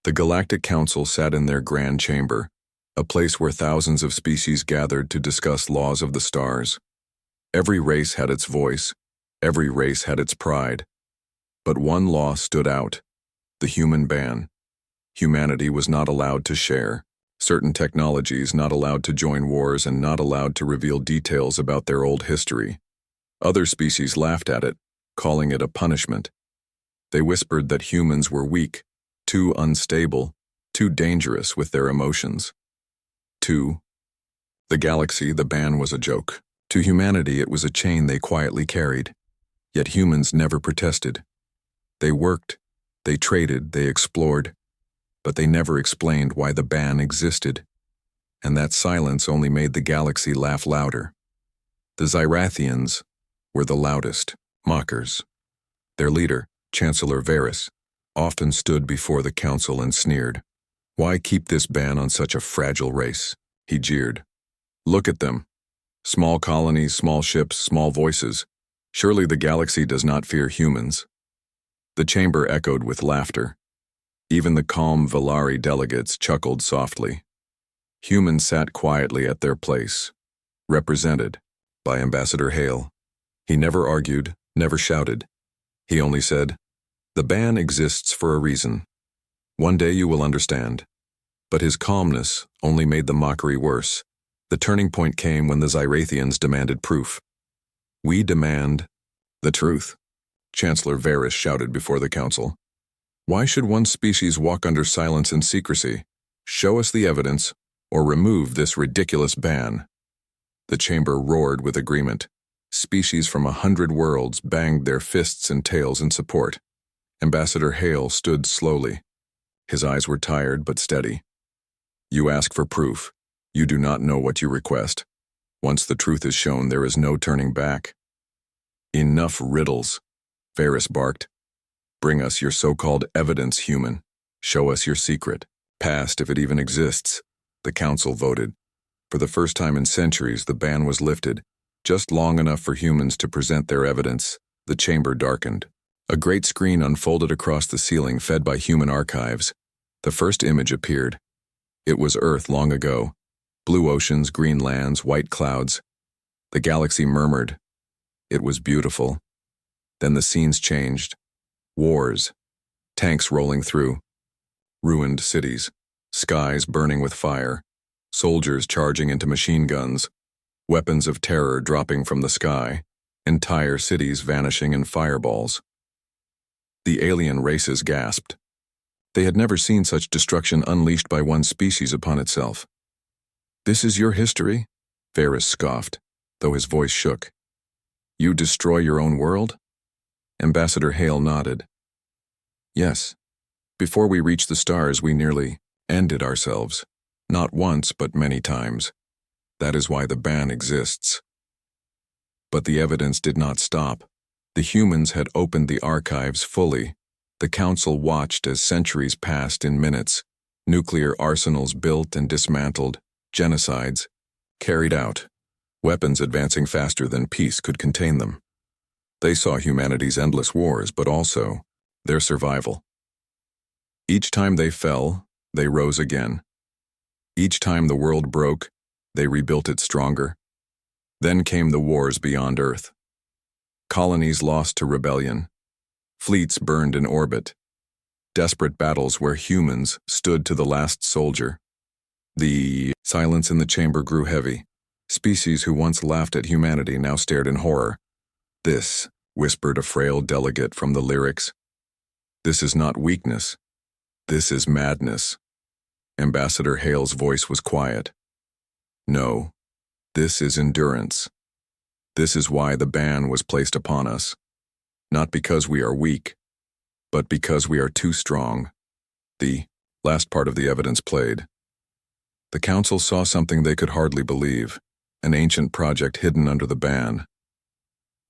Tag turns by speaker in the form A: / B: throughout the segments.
A: The Galactic Council sat in their grand chamber, a place where thousands of species gathered to discuss laws of the stars. Every race had its voice, every race had its pride. But one law stood out: the human ban. Humanity was not allowed to share, certain technologies not allowed to join wars, and not allowed to reveal details about their old history. Other species laughed at it, calling it a punishment. They whispered that humans were weak, too unstable, too dangerous with their emotions. To the galaxy, the ban was a joke. To humanity, it was a chain they quietly carried. Yet humans never protested. They worked, they traded, they explored, but they never explained why the ban existed. And that silence only made the galaxy laugh louder. The Xyrathians were the loudest mockers. Their leader, Chancellor Varys, often stood before the council and sneered. "Why keep this ban on such a fragile race?" he jeered. "Look at them. Small colonies, small ships, small voices. Surely the galaxy does not fear humans." The chamber echoed with laughter. Even the calm Valari delegates chuckled softly. Humans sat quietly at their place, represented by Ambassador Hale. He never argued, never shouted. He only said, "The ban exists for a reason. One day you will understand." But his calmness only made the mockery worse. The turning point came when the Xyrathians demanded proof. "We demand the truth," Chancellor Varys shouted before the council. "Why should one species walk under silence and secrecy? Show us the evidence, or remove this ridiculous ban." The chamber roared with agreement. Species from 100 worlds banged their fists and tails in support. Ambassador Hale stood slowly. His eyes were tired but steady. "You ask for proof. You do not know what you request. Once the truth is shown, there is no turning back." "Enough riddles," Varys barked. "Bring us your so-called evidence, human. Show us your secret, past if it even exists." The council voted. For the first time in centuries, the ban was lifted, just long enough for humans to present their evidence. The chamber darkened. A great screen unfolded across the ceiling, fed by human archives. The first image appeared. It was Earth long ago. Blue oceans, green lands, white clouds. The galaxy murmured. It was beautiful. Then the scenes changed. Wars. Tanks rolling through. Ruined cities. Skies burning with fire. Soldiers charging into machine guns. Weapons of terror dropping from the sky. Entire cities vanishing in fireballs. The alien races gasped. They had never seen such destruction unleashed by one species upon itself. "This is your history?" Varys scoffed, though his voice shook. "You destroy your own world?" Ambassador Hale nodded. "Yes. Before we reached the stars, we nearly ended ourselves. Not once, but many times. That is why the ban exists." But the evidence did not stop. The humans had opened the archives fully. The council watched as centuries passed in minutes. Nuclear arsenals built and dismantled, genocides carried out, weapons advancing faster than peace could contain them. They saw humanity's endless wars, but also their survival. Each time they fell, they rose again. Each time the world broke, they rebuilt it stronger. Then came the wars beyond Earth. Colonies lost to rebellion. Fleets burned in orbit. Desperate battles where humans stood to the last soldier. The silence in the chamber grew heavy. Species who once laughed at humanity now stared in horror. "This," whispered a frail delegate from the lyrics. "This is not weakness. This is madness." Ambassador Hale's voice was quiet. "No, this is endurance. This is why the ban was placed upon us. Not because we are weak, but because we are too strong." The last part of the evidence played. The council saw something they could hardly believe, an ancient project hidden under the ban.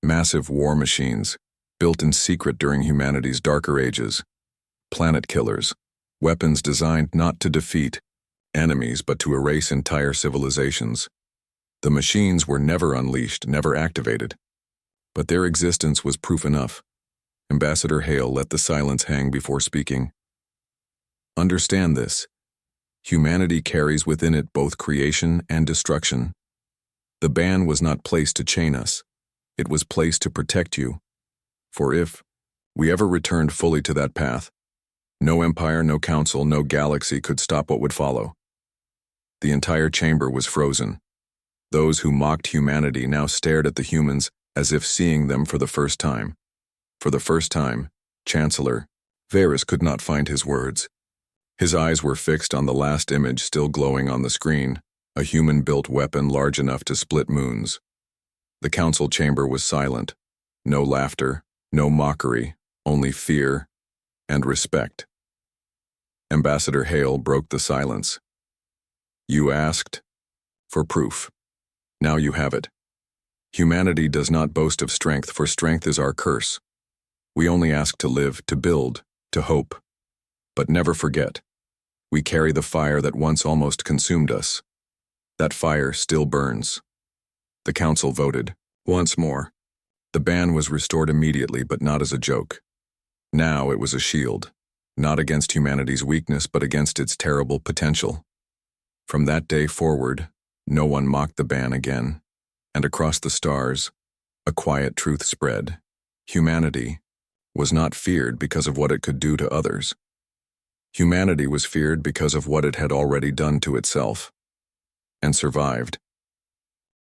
A: Massive war machines, built in secret during humanity's darker ages. Planet killers, weapons designed not to defeat enemies but to erase entire civilizations. The machines were never unleashed, never activated. But their existence was proof enough. Ambassador Hale let the silence hang before speaking. Understand this. Humanity carries within it both creation and destruction. The ban was not placed to chain us. It was placed to protect you. For if we ever returned fully to that path, no empire, no council, no galaxy could stop what would follow. The entire chamber was frozen. Those who mocked humanity now stared at the humans as if seeing them for the first time. For the first time, Chancellor Varys could not find his words. His eyes were fixed on the last image still glowing on the screen, a human-built weapon large enough to split moons. The council chamber was silent. No laughter, no mockery, only fear and respect. Ambassador Hale broke the silence. You asked for proof. Now you have it. Humanity does not boast of strength, for strength is our curse. We only ask to live, to build, to hope. But never forget, we carry the fire that once almost consumed us. That fire still burns. The council voted. Once more. The ban was restored immediately, but not as a joke. Now it was a shield, not against humanity's weakness, but against its terrible potential. From that day forward, no one mocked the ban again, and across the stars, a quiet truth spread. Humanity was not feared because of what it could do to others. Humanity was feared because of what it had already done to itself, and survived.